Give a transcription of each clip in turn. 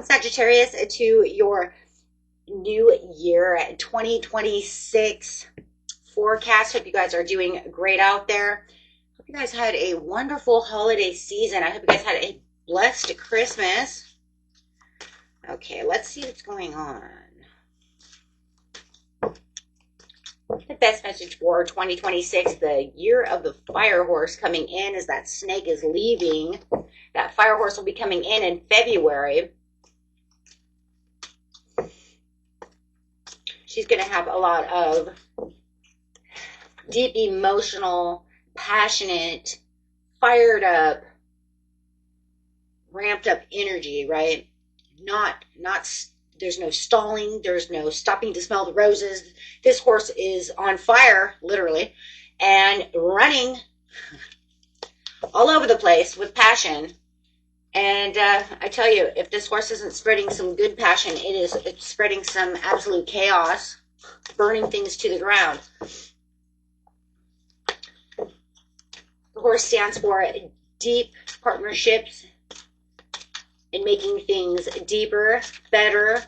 welcome Sagittarius to your new year 2026 forecast. Hope you guys are doing great out there. Hope you guys had a wonderful holiday season. I hope you guys had a blessed Christmas. Okay, let's see what's going on. The best message for 2026, the year of the fire horse coming in as that snake is leaving. That fire horse will be coming in February. She's going to have a lot of deep emotional, passionate, fired up, ramped up energy, right? There's no stalling. There's no stopping to smell the roses. This horse is on fire, literally, and running all over the place with passion. And I tell you, if this horse isn't spreading some good passion, it's spreading some absolute chaos, burning things to the ground. The horse stands for deep partnerships and making things deeper, better,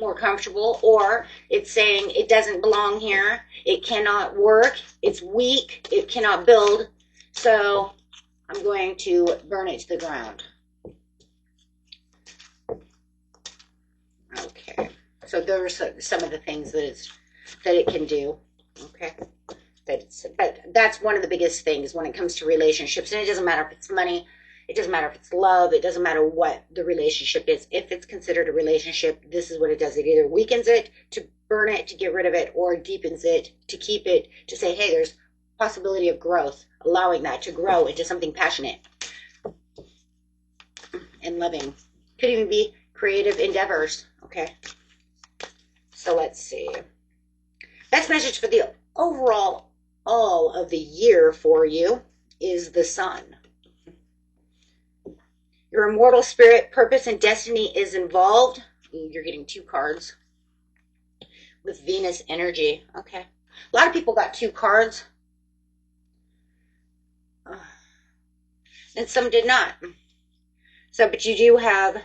more comfortable, or it's saying it doesn't belong here, it cannot work, it's weak, it cannot build, so I'm going to burn it to the ground. Okay, so there's some of the things that it can do. Okay, but that's one of the biggest things when it comes to relationships, and it doesn't matter if it's money. It doesn't matter if it's love. It doesn't matter what the relationship is. If it's considered a relationship, this is what it does. It either weakens it to burn it, to get rid of it, or deepens it to keep it, to say, hey, there's possibility of growth, allowing that to grow into something passionate and loving. Could even be creative endeavors. Okay. So let's see. Best message for the overall, all of the year for you is the sun. Your immortal spirit, purpose, and destiny is involved. Ooh, you're getting 2 cards with Venus energy. Okay. A lot of people got 2 cards. And some did not. So, but you do have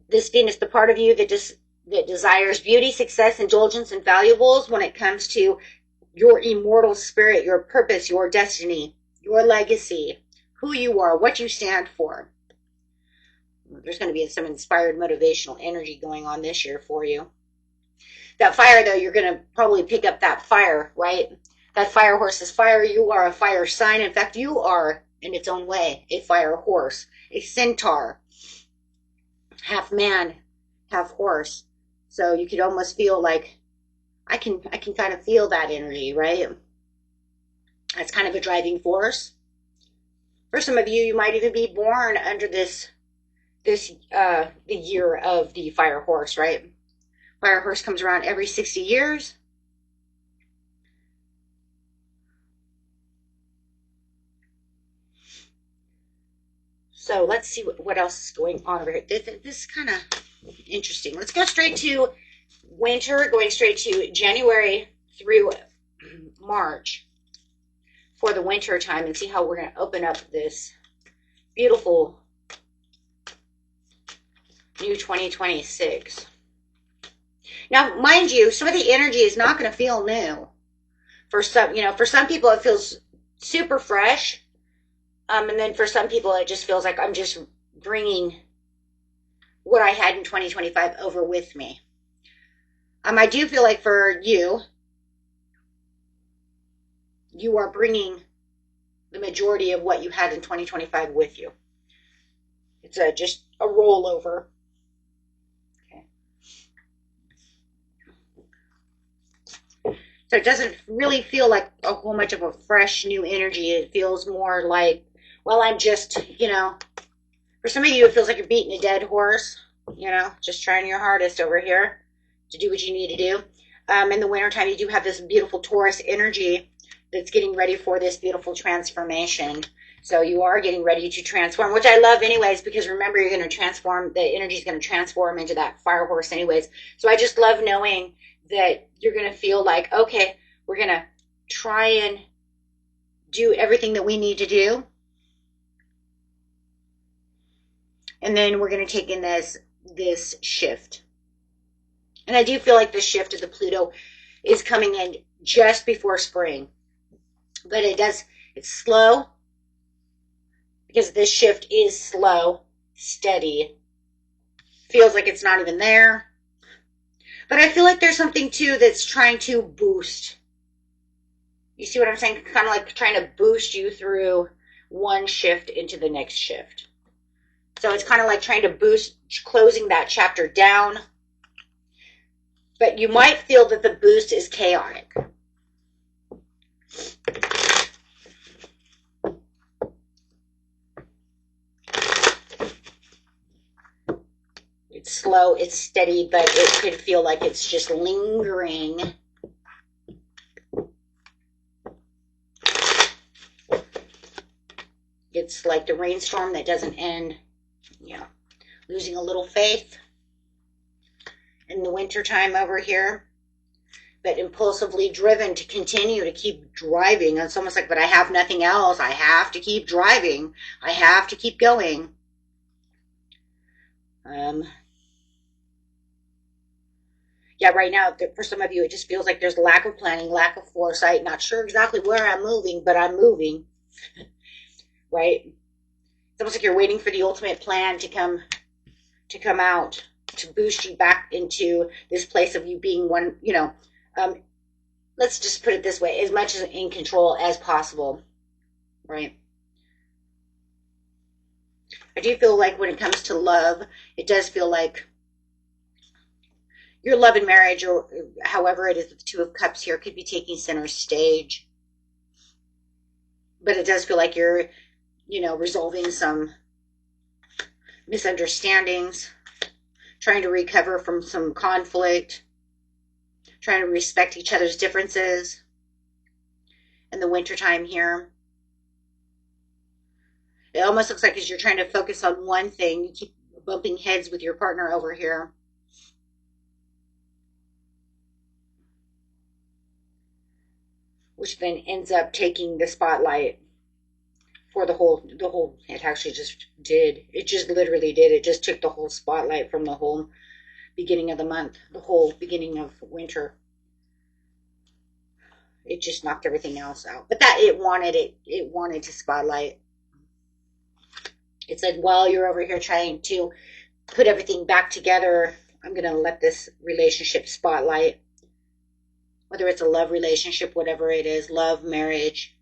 this Venus, the part of you that desires beauty, success, indulgence, and valuables when it comes to your immortal spirit, your purpose, your destiny, your legacy, who you are, what you stand for. There's going to be some inspired motivational energy going on this year for you. That fire, though, you're going to probably pick up that fire, right? That fire horse is fire. You are a fire sign. In fact, you are, in its own way, a fire horse, a centaur, half man, half horse. So you could almost feel like, I can kind of feel that energy, right? That's kind of a driving force. For some of you, you might even be born under the year of the fire horse, right? Fire horse comes around every 60 years. So let's see what else is going on over here. This is kind of interesting. Let's go straight to winter, going straight to January through March for the winter time, and see how we're going to open up this beautiful new 2026. Now, mind you, some of the energy is not going to feel new. For some, for some people it feels super fresh. And then for some people it just feels like I'm just bringing what I had in 2025 over with me. I do feel like for you are bringing the majority of what you had in 2025 with you. It's just a rollover. Okay. So it doesn't really feel like a whole much of a fresh new energy. It feels more like, well, I'm just, for some of you it feels like you're beating a dead horse, just trying your hardest over here to do what you need to do. In the wintertime, you do have this beautiful Taurus energy that's getting ready for this beautiful transformation. So you are getting ready to transform, which I love anyways, because remember, you're going to transform, the energy is going to transform into that fire horse anyways. So I just love knowing that you're going to feel like, okay, we're going to try and do everything that we need to do. And then we're going to take in this this shift. And I do feel like the shift of the Pluto is coming in just before spring. But it's slow, because this shift is slow, steady. Feels like it's not even there. But I feel like there's something too that's trying to boost. You see what I'm saying? Kind of like trying to boost you through one shift into the next shift. So it's kind of like trying to boost, closing that chapter down. But you might feel that the boost is chaotic. It's slow, it's steady, but it could feel like it's just lingering. It's like the rainstorm that doesn't end. Yeah. Losing a little faith in the wintertime over here, but impulsively driven to continue to keep driving. It's almost like, but I have nothing else. I have to keep driving. I have to keep going. Yeah, right now, for some of you, it just feels like there's lack of planning, lack of foresight, not sure exactly where I'm moving, but I'm moving. Right? It's almost like you're waiting for the ultimate plan to come out, to boost you back into this place of you being one, let's just put it this way, as much as in control as possible, right? I do feel like when it comes to love, it does feel like your love and marriage, or however it is with the Two of Cups here, could be taking center stage. But it does feel like you're, resolving some misunderstandings, trying to recover from some conflict, trying to respect each other's differences in the wintertime here. It almost looks like as you're trying to focus on one thing, you keep bumping heads with your partner over here. Which then ends up taking the spotlight for the whole, it actually just did. It just literally did. It just took the whole spotlight from the whole beginning of the month, the whole beginning of winter. It just knocked everything else out. But that it wanted to spotlight. It said, while you're over here trying to put everything back together, I'm going to let this relationship spotlight. Whether it's a love relationship, whatever it is, love, marriage,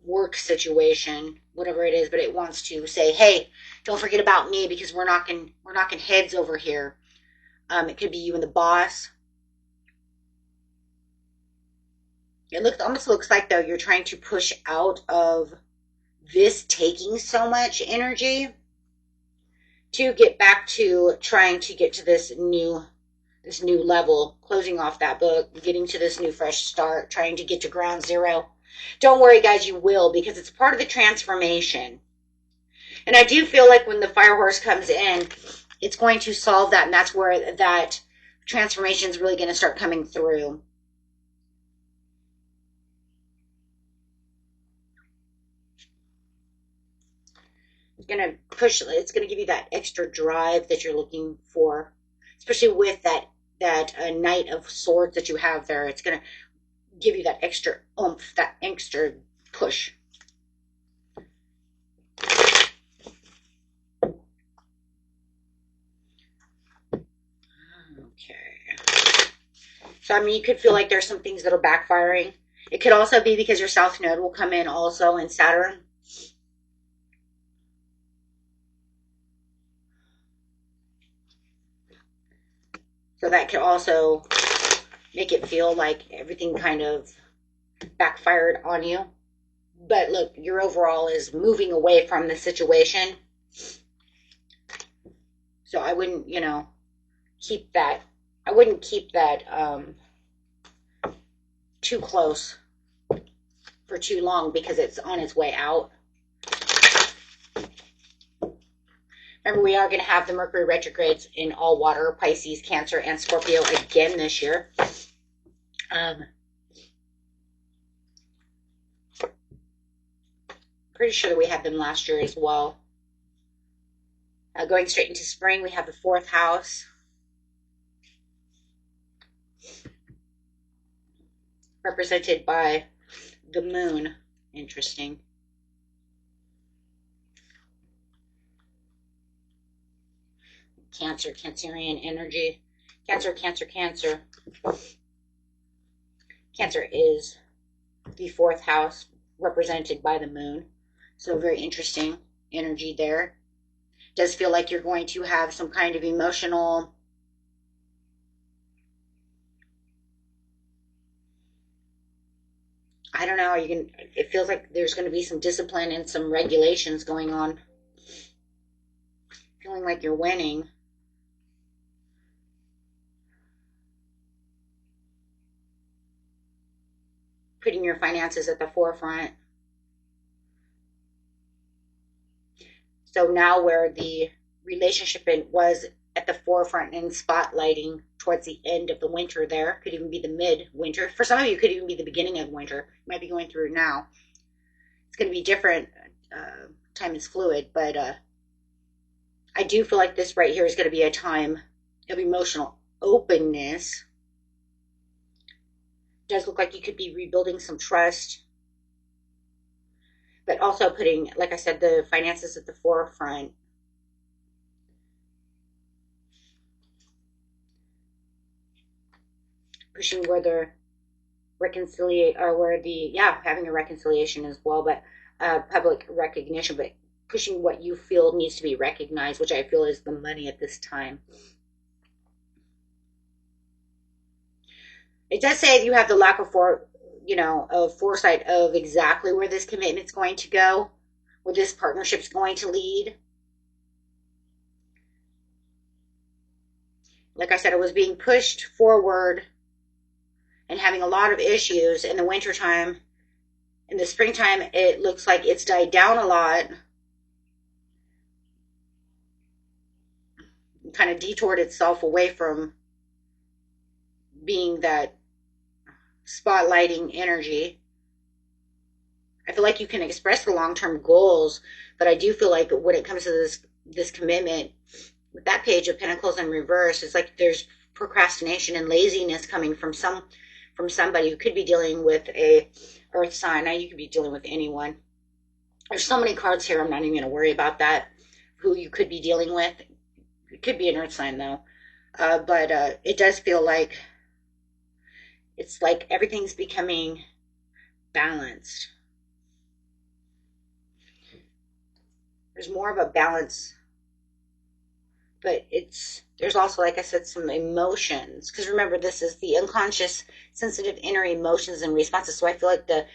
work situation, whatever it is, but it wants to say, hey, don't forget about me, because we're knocking heads over here. It could be you and the boss. It almost looks like, though, you're trying to push out of this taking so much energy to get back to trying to get to this new level, closing off that book, getting to this new fresh start, trying to get to ground zero. Don't worry, guys, you will, because it's part of the transformation. And I do feel like when the fire horse comes in, it's going to solve that, and that's where that transformation is really going to start coming through. It's going to give you that extra drive that you're looking for, especially with that Knight of Swords that you have there. It's going to give you that extra oomph, that extra push. Okay. So, you could feel like there's some things that are backfiring. It could also be because your South Node will come in also in Saturn. So that could also make it feel like everything kind of backfired on you. But look, your overall is moving away from the situation. So I wouldn't, keep that. I wouldn't keep that too close for too long, because it's on its way out. Remember, we are going to have the Mercury retrogrades in all water, Pisces, Cancer, and Scorpio again this year. Pretty sure that we had them last year as well. Going straight into spring, we have the 4th house, represented by the moon. Interesting. Cancer, Cancerian energy. Cancer, Cancer, Cancer. Cancer is the 4th house, represented by the moon. So very interesting energy there. Does feel like you're going to have some kind of emotional I don't know, it feels like there's going to be some discipline and some regulations going on. Feeling like you're winning. Putting your finances at the forefront. So now where the relationship was at the forefront and spotlighting towards the end of the winter there, could even be the mid-winter. For some of you, could even be the beginning of winter. You might be going through it now. It's going to be different. Time is fluid, but I do feel like this right here is going to be a time of emotional openness. It does look like you could be rebuilding some trust, but also putting, like I said, the finances at the forefront. Pushing where the having a reconciliation as well, but public recognition, but pushing what you feel needs to be recognized, which I feel is the money at this time. It does say you have the lack of foresight of exactly where this commitment's going to go, where this partnership's going to lead. Like I said, it was being pushed forward and having a lot of issues in the wintertime. In the springtime, it looks like it's died down a lot. Kind of detoured itself away from being that spotlighting energy. I feel like you can express the long-term goals, but I do feel like when it comes to this commitment, with that Page of Pentacles in reverse, it's like there's procrastination and laziness coming from somebody who could be dealing with a earth sign. Now you could be dealing with anyone. There's so many cards here, I'm not even going to worry about that, who you could be dealing with. It could be an earth sign though. But it does feel like it's like everything's becoming balanced. There's more of a balance, but there's also, like I said, some emotions. Because remember, this is the unconscious, sensitive inner emotions and responses. So I feel like the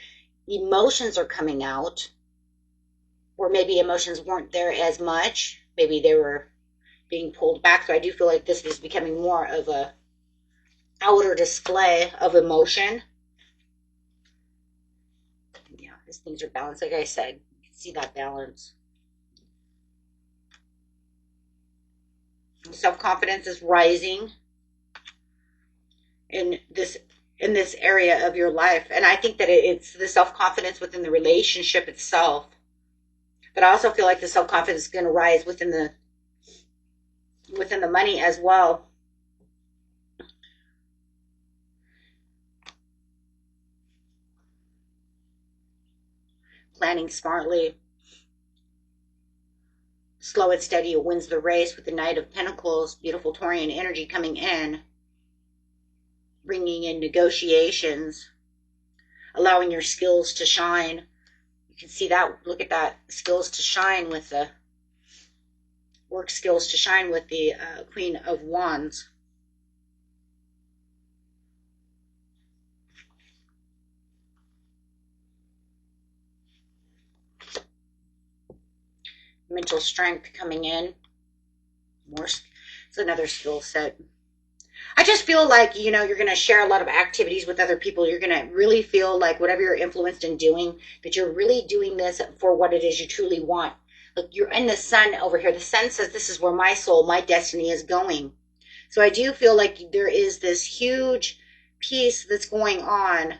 emotions are coming out, or maybe emotions weren't there as much. Maybe they were being pulled back. So I do feel like this is becoming more of a outer display of emotion. Yeah, these things are balanced. Like I said, you can see that balance. Self-confidence is rising in this area of your life, and I think that it's the self-confidence within the relationship itself. But I also feel like the self-confidence is going to rise within the money as well. Planning smartly. Slow and steady wins the race with the Knight of Pentacles. Beautiful Taurian energy coming in. Bringing in negotiations. Allowing your skills to shine. You can see that. Look at that. Skills to shine with the work skills to shine with the Queen of Wands. Mental strength coming in. It's another skill set. I just feel like, you're going to share a lot of activities with other people. You're going to really feel like whatever you're influenced in doing, that you're really doing this for what it is you truly want. Look, you're in the sun over here. The sun says this is where my soul, my destiny is going. So I do feel like there is this huge piece that's going on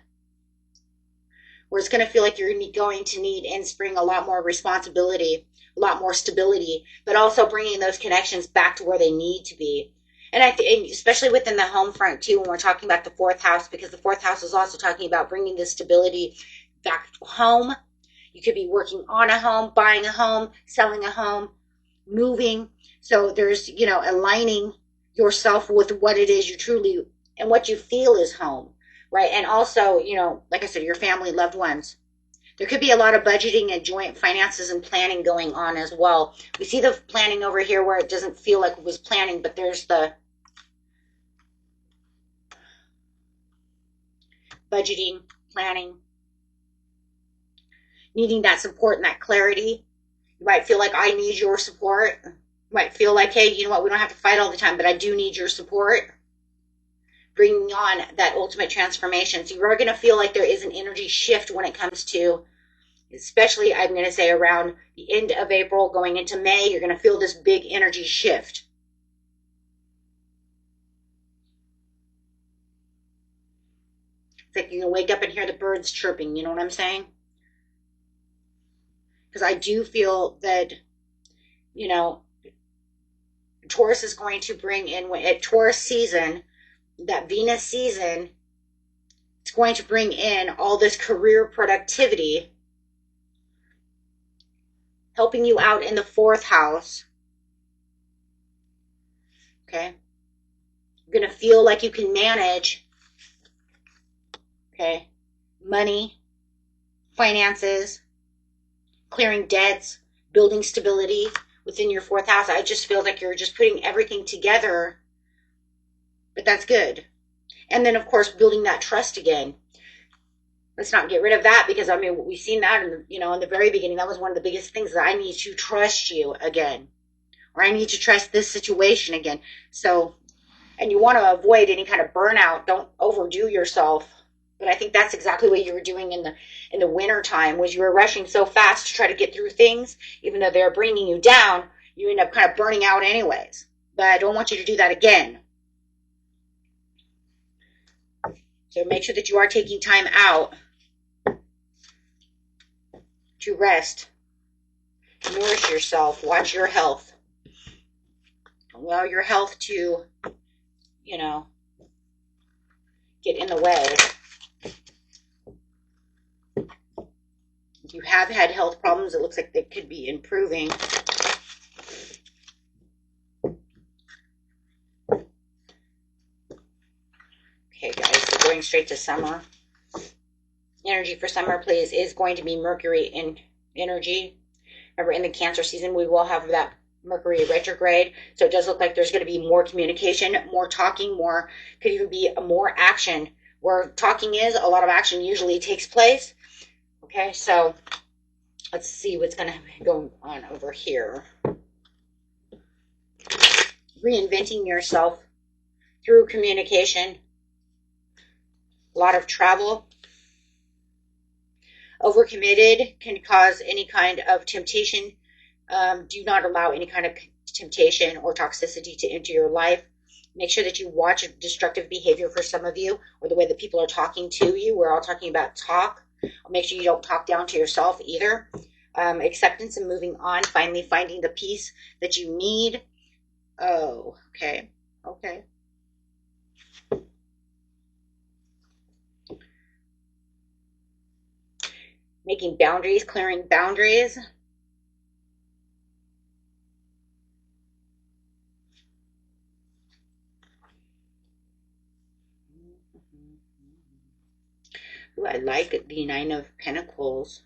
where it's going to feel like you're going to need in spring a lot more responsibility, a lot more stability, but also bringing those connections back to where they need to be. And I think, especially within the home front too, when we're talking about the fourth house, because the fourth house is also talking about bringing this stability back home. You could be working on a home, buying a home, selling a home, moving. So there's, aligning yourself with what it is you truly and what you feel is home, right? And also, like I said, your family, loved ones. There could be a lot of budgeting and joint finances and planning going on as well. We see the planning over here where it doesn't feel like it was planning, but there's the budgeting, planning, needing that support and that clarity. You might feel like I need your support. You might feel like, hey, you know what, we don't have to fight all the time, but I do need your support. Bringing on that ultimate transformation. So you're going to feel like there is an energy shift when it comes to, especially I'm going to say around the end of April going into May, you're going to feel this big energy shift. It's like you can wake up and hear the birds chirping, you know what I'm saying? Because I do feel that, Taurus is going to bring in, at Taurus season, that Venus season, it's going to bring in all this career productivity, helping you out in the fourth house. Okay. You're going to feel like you can manage, okay, money, finances, clearing debts, building stability within your fourth house. I just feel like you're just putting everything together, but that's good. And then, of course, building that trust again. Let's not get rid of that, because we've seen that in the very beginning. That was one of the biggest things, that I need to trust you again, or I need to trust this situation again. So, and you want to avoid any kind of burnout. Don't overdo yourself. But I think that's exactly what you were doing in the winter time, was you were rushing so fast to try to get through things, even though they're bringing you down, you end up kind of burning out anyways. But I don't want you to do that again. So make sure that you are taking time out to rest, nourish yourself, watch your health. Allow your health to, get in the way. If you have had health problems, it looks like they could be improving. Okay, guys, so going straight to summer. Energy for summer, please, is going to be Mercury in energy. Remember, in the Cancer season, we will have that Mercury retrograde. So it does look like there's going to be more communication, more talking, could even be more action. Where talking is, a lot of action usually takes place. Okay, so let's see what's going to go on over here. Reinventing yourself through communication. A lot of travel. Overcommitted can cause any kind of temptation. Do not allow any kind of temptation or toxicity to enter your life. Make sure that you watch destructive behavior for some of you, or the way that people are talking to you. We're all talking about talk. Make sure you don't talk down to yourself either. Acceptance and moving on. Finally finding the peace that you need. Oh, okay. Okay. Making boundaries, clearing boundaries. Ooh, I like the Nine of Pentacles.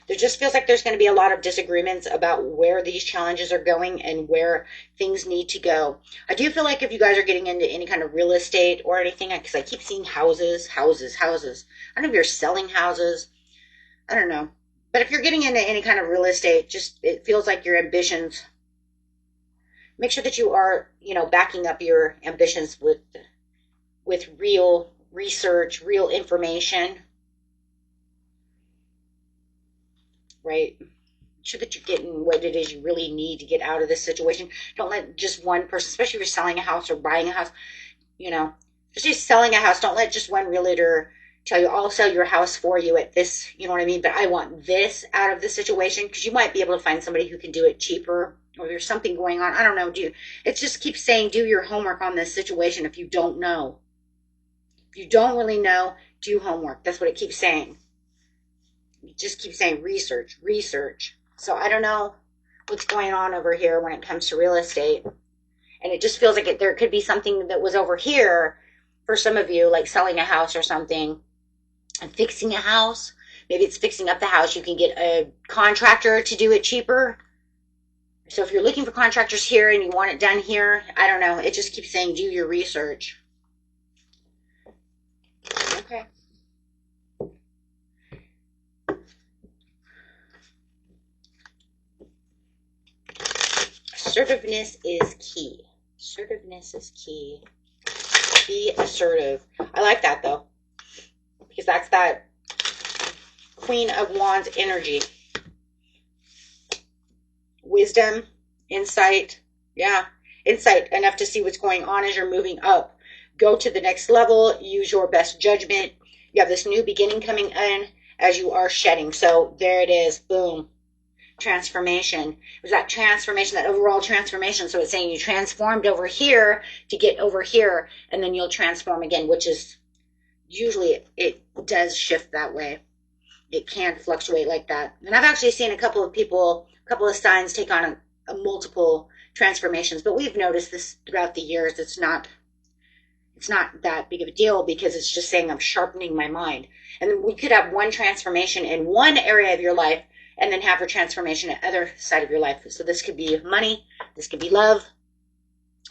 There just feels like there's going to be a lot of disagreements about where these challenges are going and where things need to go. I do feel like if you guys are getting into any kind of real estate or anything, because I keep seeing houses. I don't know if you're selling houses. I don't know. But if you're getting into any kind of real estate, it feels like your ambitions. Make sure that you are, backing up your ambitions with real research, real information. Right? Make sure that you're getting what it is you really need to get out of this situation. Don't let just one person, especially if you're selling a house or buying a house, Especially selling a house. Don't let just one realtor tell you, I'll sell your house for you at this, you know what I mean? But I want this out of the situation, because you might be able to find somebody who can do it cheaper, or there's something going on. I don't know. It just keeps saying, do your homework on this situation if you don't know. If you don't really know, do homework. That's what it keeps saying. It just keeps saying research, research. So I don't know what's going on over here when it comes to real estate. And it just feels like there could be something that was over here for some of you, like selling a house or something and fixing a house. Maybe it's fixing up the house. You can get a contractor to do it cheaper. So if you're looking for contractors here and you want it done here, I don't know. It just keeps saying do your research. Okay. Assertiveness is key. Assertiveness is key. Be assertive. I like that though, because that's that Queen of Wands energy. Wisdom, insight. Yeah, insight enough to see what's going on as you're moving up. Go to the next level. Use your best judgment. You have this new beginning coming in as you are shedding. So there it is. Boom. Transformation. It was that transformation, that overall transformation. So it's saying you transformed over here to get over here, and then you'll transform again, which is usually it does shift that way. It can fluctuate like that. And I've actually seen a couple of people, a couple of signs take on a multiple transformations, but we've noticed this throughout the years. It's not that big of a deal, because it's just saying I'm sharpening my mind. And then we could have one transformation in one area of your life and then have a transformation at the other side of your life. So this could be money. This could be love.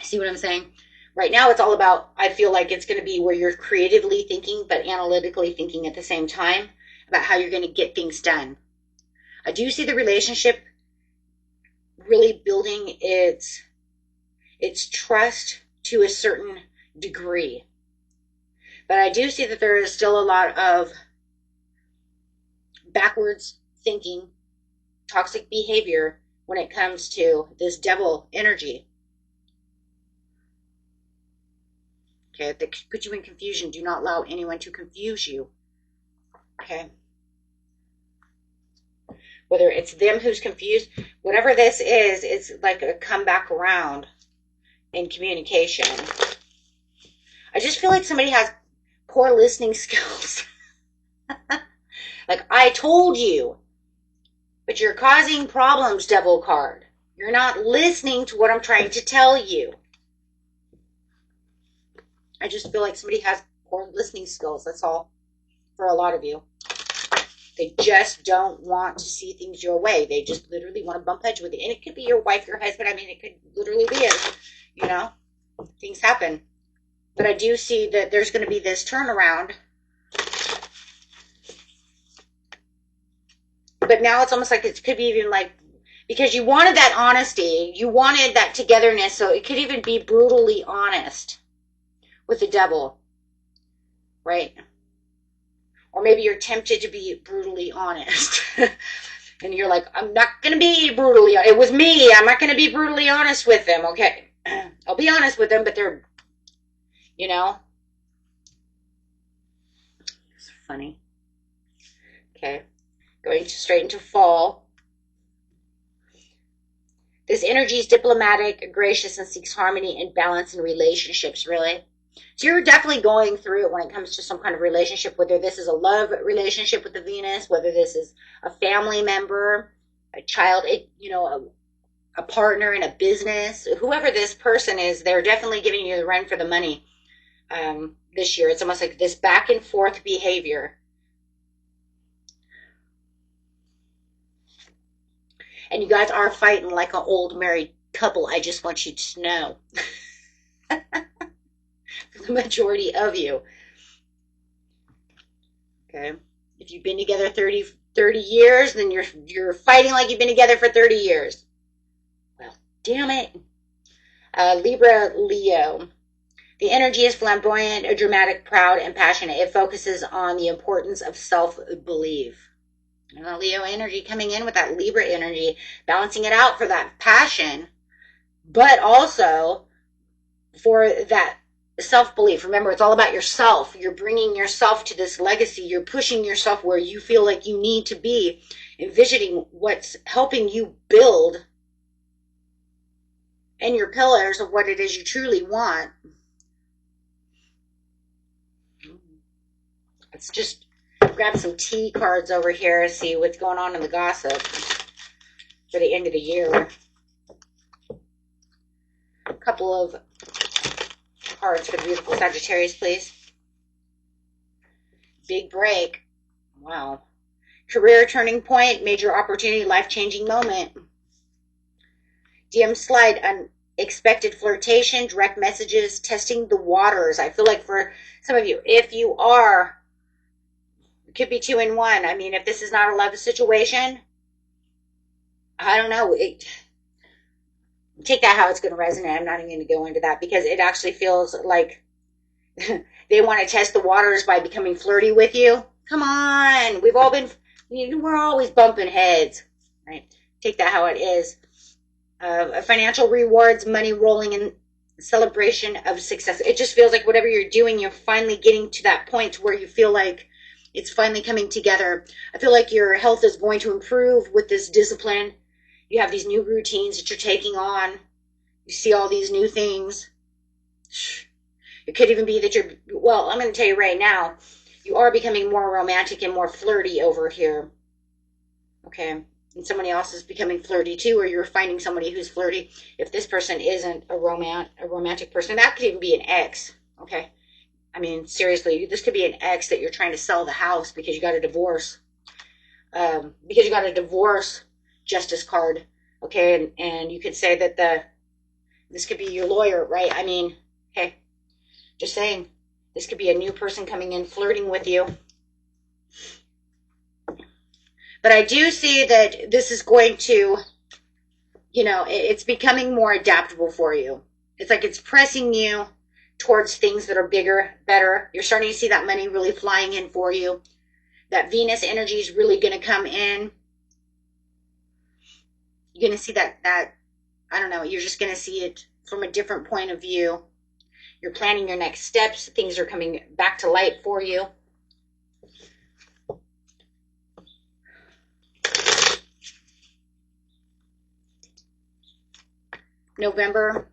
See what I'm saying? Right now it's all about, I feel like it's going to be where you're creatively thinking but analytically thinking at the same time about how you're going to get things done. I do see the relationship really building its trust to a certain degree. But I do see that there is still a lot of backwards thinking, toxic behavior when it comes to this devil energy. Okay, that could put you in confusion. Do not allow anyone to confuse you. Okay. Whether it's them who's confused, whatever this is, it's like a comeback around in communication. I just feel like somebody has poor listening skills. Like, I told you, but you're causing problems, devil card. You're not listening to what I'm trying to tell you. I just feel like somebody has poor listening skills. That's all for a lot of you. They just don't want to see things your way. They just literally want to bump heads with you. And it could be your wife, your husband. I mean, it could literally be it. You know, things happen. But I do see that there's going to be this turnaround. But now it's almost like it could be even like, because you wanted that honesty. You wanted that togetherness. So it could even be brutally honest with the devil. Right? Or maybe you're tempted to be brutally honest. And you're like, I'm not going to be brutally honest. It was me. I'm not going to be brutally honest with them. Okay. I'll be honest with them, but they're, you know. It's funny. Okay. Going straight into fall. This energy is diplomatic, gracious, and seeks harmony and balance in relationships, really. So you're definitely going through it when it comes to some kind of relationship, whether this is a love relationship with the Venus, whether this is a family member, a child, you know, a partner in a business, whoever this person is, they're definitely giving you the run for the money this year. It's almost like this back and forth behavior. And you guys are fighting like an old married couple. I just want you to know. For the majority of you. Okay. If you've been together 30 years, then you're fighting like you've been together for 30 years. Well, damn it. Libra, Leo. The energy is flamboyant, dramatic, proud, and passionate. It focuses on the importance of self-belief. Leo energy coming in with that Libra energy, balancing it out for that passion, but also for that self-belief. Remember, it's all about yourself. You're bringing yourself to this legacy. You're pushing yourself where you feel like you need to be, envisioning what's helping you build and your pillars of what it is you truly want. Let's just grab some tea cards over here and see what's going on in the gossip for the end of the year. A couple of cards for the beautiful Sagittarius, please. Big break. Wow. Career turning point, major opportunity, life-changing moment. DM slide, unexpected flirtation, direct messages, testing the waters. I feel like for some of you, if you are, it could be 2 in 1. I mean, if this is not a love situation, I don't know. Take that how it's going to resonate. I'm not even going to go into that because it actually feels like they want to test the waters by becoming flirty with you. Come on. We're always bumping heads, right? Take that how it is. Financial rewards, money rolling in, celebration of success. It just feels like whatever you're doing, you're finally getting to that point where you feel like it's finally coming together. I feel like your health is going to improve with this discipline. You have these new routines that you're taking on. You see all these new things. It could even be that I'm going to tell you right now, you are becoming more romantic and more flirty over here. Okay. And somebody else is becoming flirty too, or you're finding somebody who's flirty. If this person isn't a romantic person, that could even be an ex. Okay. I mean, seriously, this could be an ex that you're trying to sell the house because you got a divorce. Justice card, okay, and you could say that this could be your lawyer, right? I mean, hey, just saying, this could be a new person coming in flirting with you. But I do see that this is going to, it's becoming more adaptable for you. It's like it's pressing you towards things that are bigger, better. You're starting to see that money really flying in for you. That Venus energy is really going to come in. You're going to see that, I don't know, you're just going to see it from a different point of view. You're planning your next steps. Things are coming back to light for you. November.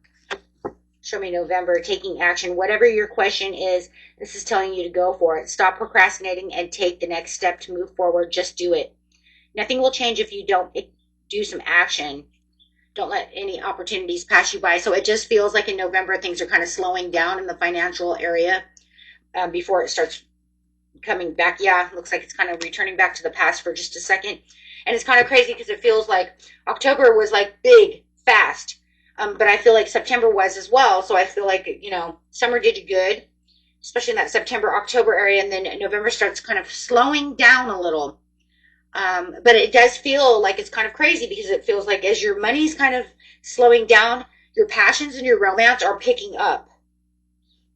Show me November. Taking action. Whatever your question is, this is telling you to go for it. Stop procrastinating and take the next step to move forward. Just do it. Nothing will change if you don't do some action. Don't let any opportunities pass you by. So it just feels like in November things are kind of slowing down in the financial area before it starts coming back. Yeah, looks like it's kind of returning back to the past for just a second. And it's kind of crazy because it feels like October was like big, fast. But I feel like September was as well. So I feel like, summer did you good, especially in that September, October area. And then November starts kind of slowing down a little. But it does feel like it's kind of crazy because it feels like as your money's kind of slowing down, your passions and your romance are picking up.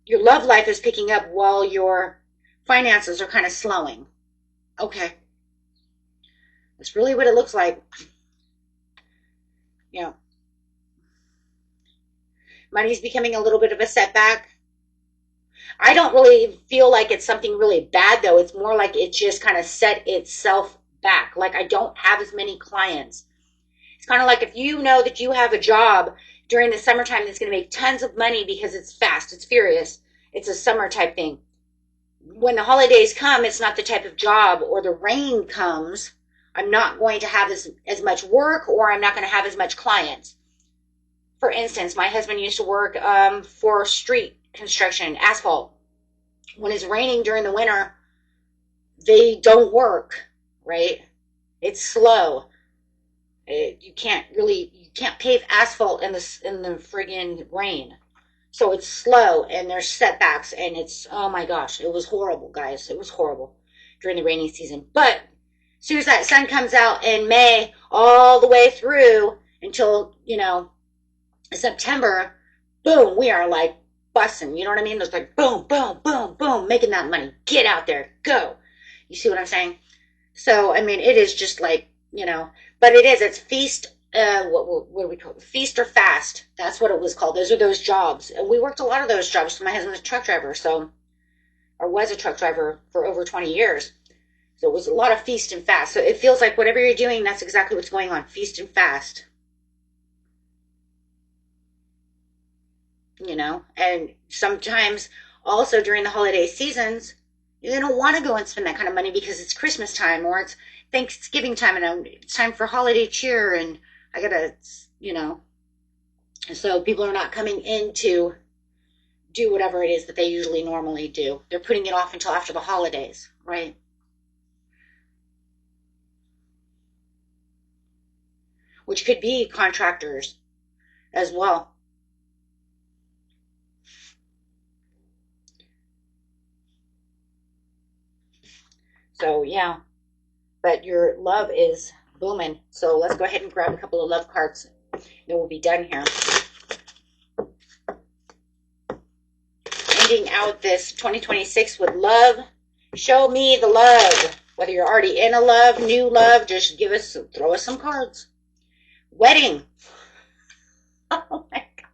Your love life is picking up while your finances are kind of slowing. Okay. That's really what it looks like. Money's becoming a little bit of a setback. I don't really feel like it's something really bad, though. It's more like it just kind of set itself back. Like I don't have as many clients. It's kind of like if you know that you have a job during the summertime that's going to make tons of money because it's fast, it's furious, it's a summer type thing. When the holidays come, it's not the type of job, or the rain comes, I'm not going to have as much work, or I'm not going to have as much clients. For instance, my husband used to work for street construction, asphalt. When it's raining during the winter, they don't work, right? It's slow. You can't pave asphalt in the friggin' rain. So it's slow and there's setbacks and it's, oh my gosh, it was horrible, guys. It was horrible during the rainy season. But as soon as that sun comes out in May, all the way through until, September, boom, we are like busting. You know what I mean? It's like boom, boom, boom, boom, making that money. Get out there. Go. You see what I'm saying? So, I mean, it is just like, but it's feast what do we call it? Feast or fast. That's what it was called. Those are those jobs. And we worked a lot of those jobs. My husband's a truck driver, or was a truck driver for over 20 years. So it was a lot of feast and fast. So it feels like whatever you're doing, that's exactly what's going on. Feast and fast. And sometimes also during the holiday seasons, you don't want to go and spend that kind of money because it's Christmas time or it's Thanksgiving time and it's time for holiday cheer and I gotta, so people are not coming in to do whatever it is that they usually normally do. They're putting it off until after the holidays, right? Which could be contractors as well. So, yeah. But your love is booming. So let's go ahead and grab a couple of love cards. Then we'll be done here. Ending out this 2026 with love. Show me the love. Whether you're already in a love, new love, just throw us some cards. Wedding. Oh my God.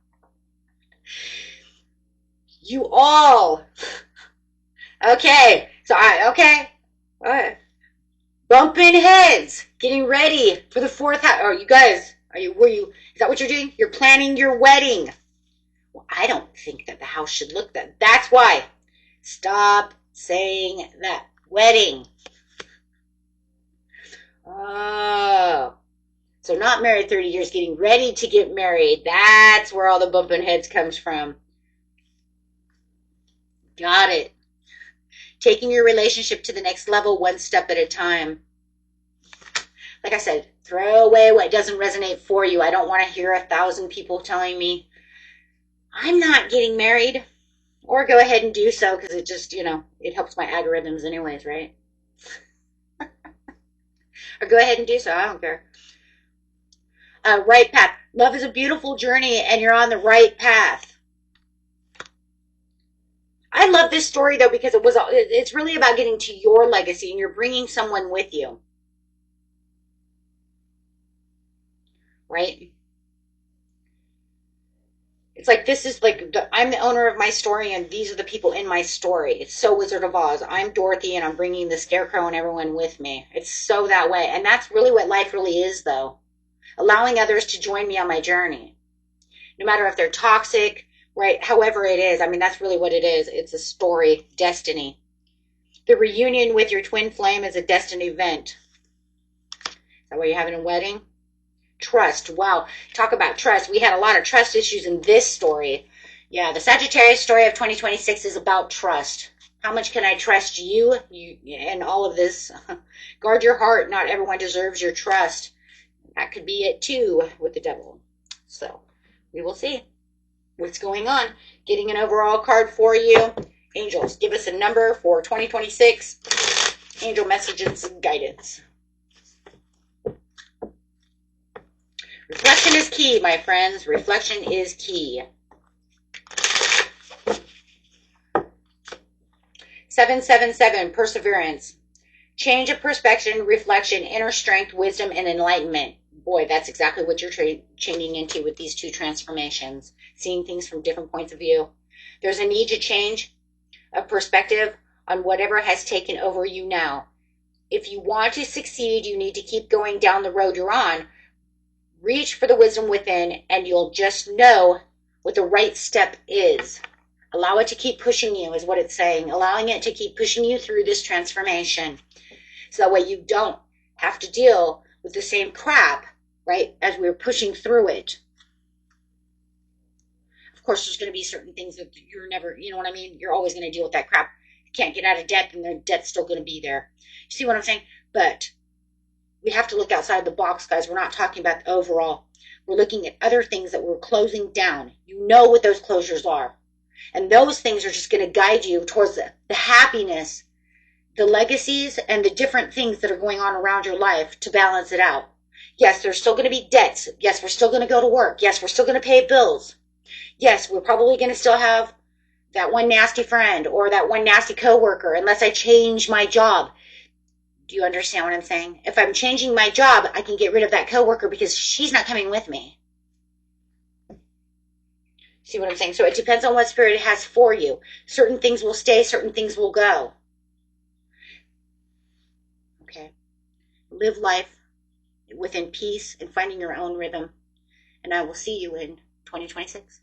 You all. Okay. So okay. All right. Bumping heads. Getting ready for the fourth house. Oh, you guys, is that what you're doing? You're planning your wedding. Well, I don't think that the house should look that. That's why. Stop saying that. Wedding. Oh. So not married 30 years, getting ready to get married. That's where all the bumping heads comes from. Got it. Taking your relationship to the next level one step at a time. Like I said, throw away what doesn't resonate for you. I don't want to hear 1,000 people telling me I'm not getting married. Or go ahead and do so because it just, it helps my algorithms anyways, right? Or go ahead and do so. I don't care. Right path. Love is a beautiful journey and you're on the right path. I love this story though because it's really about getting to your legacy and you're bringing someone with you. Right? It's like this is like I'm the owner of my story and these are the people in my story. It's so Wizard of Oz. I'm Dorothy and I'm bringing the Scarecrow and everyone with me. It's so that way. And that's really what life really is though. Allowing others to join me on my journey. No matter if they're toxic, right? However it is. I mean, that's really what it is. It's a story, destiny. The reunion with your twin flame is a destiny event. Is that why you're having a wedding? Trust. Wow. Talk about trust. We had a lot of trust issues in this story. Yeah, the Sagittarius story of 2026 is about trust. How much can I trust you and all of this? Guard your heart. Not everyone deserves your trust. That could be it too with the devil. So we will see what's going on. Getting an overall card for you. Angels, give us a number for 2026. Angel messages and guidance. Reflection is key, my friends. Reflection is key. 777, perseverance. Change of perspective, reflection, inner strength, wisdom, and enlightenment. Boy, that's exactly what you're changing into with these two transformations. Seeing things from different points of view. There's a need to change a perspective on whatever has taken over you now. If you want to succeed, you need to keep going down the road you're on. Reach for the wisdom within, and you'll just know what the right step is. Allow it to keep pushing you, is what it's saying. Allowing it to keep pushing you through this transformation. So that way you don't have to deal with the same crap, right, as we're pushing through it. Of course, there's going to be certain things that you're never, you know what I mean? You're always going to deal with that crap. You can't get out of debt, and the debt's still going to be there. You see what I'm saying? But we have to look outside the box, guys. We're not talking about the overall. We're looking at other things that we're closing down. You know what those closures are. And those things are just going to guide you towards the happiness, the legacies, and the different things that are going on around your life to balance it out. Yes, there's still going to be debts. Yes, we're still going to go to work. Yes, we're still going to pay bills. Yes, we're probably going to still have that one nasty friend or that one nasty coworker unless I change my job. Do you understand what I'm saying? If I'm changing my job, I can get rid of that coworker because she's not coming with me. See what I'm saying? So it depends on what Spirit has for you. Certain things will stay, certain things will go. Okay? Live life within peace and finding your own rhythm. And I will see you in 2026.